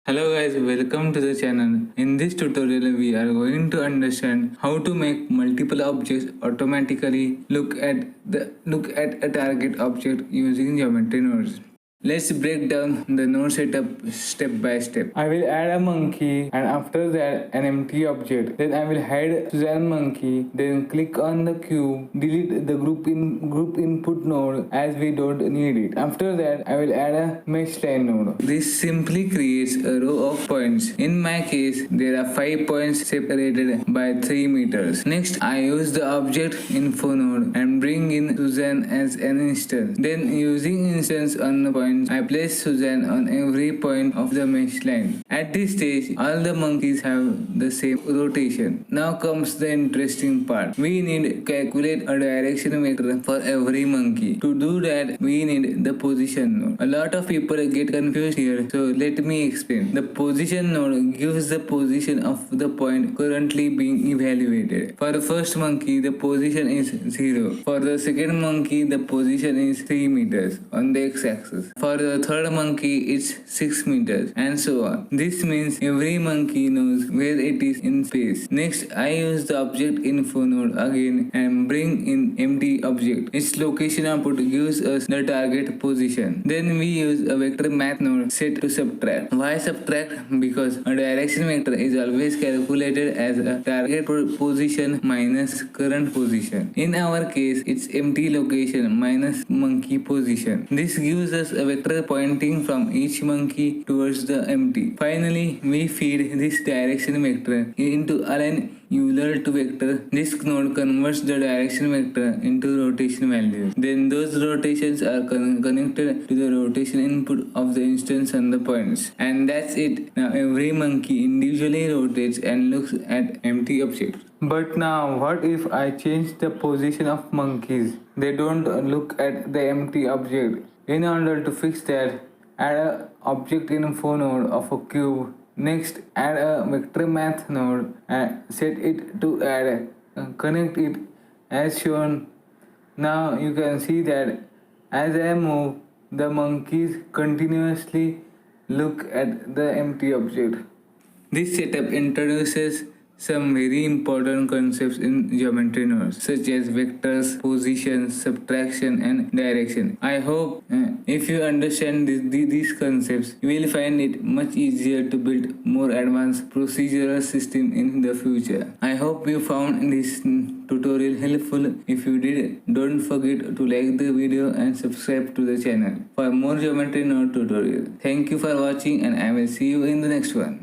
Hello guys, welcome to the channel. In this tutorial we are going to understand how to make multiple objects automatically look at a target object using geometry nodes. Let's break down the node setup step by step. I will add a monkey and after that an empty object. Then I will hide Suzanne monkey. Then click on the cube. Delete the group input node as we don't need it. After that I will add a mesh line node. This simply creates a row of points. In my case there are 5 points separated by 3 meters. Next I use the object info node and bring in Suzanne as an instance. Then using instance on the point I place Suzanne on every point of the mesh line. At this stage, all the monkeys have the same rotation. Now comes the interesting part. We need to calculate a direction vector for every monkey. To do that, we need the position node. A lot of people get confused here, so let me explain. The position node gives the position of the point currently being evaluated. For the first monkey, the position is 0. For the second monkey, the position is 3 meters on the x-axis. For the third monkey, it's 6 meters and so on. This means every monkey knows where it is in space. Next, I use the object info node again and bring in empty object. Its location output gives us the target position. Then we use a vector math node set to subtract. Why subtract? Because a direction vector is always calculated as a target position minus current position. In our case, it's empty location minus monkey position. This gives us a vector pointing from each monkey towards the empty. Finally, we feed this direction vector into align Euler to vector. This node converts the direction vector into rotation values. Then those rotations are connected to the rotation input of the instance on the points. And that's it. Now every monkey individually rotates and looks at empty objects. But now what if I change the position of monkeys? They don't look at the empty object. In order to fix that, add a object info node of a cube. Next, add a vector math node and set it to add. Connect it as shown. Now you can see that as I move, the monkeys continuously look at the empty object. This setup introduces some very important concepts in geometry nodes such as vectors, position, subtraction and direction. I hope if you understand these concepts, you will find it much easier to build more advanced procedural system in the future. I hope you found this tutorial helpful. If you did, don't forget to like the video and subscribe to the channel for more geometry node tutorials. Thank you for watching and I will see you in the next one.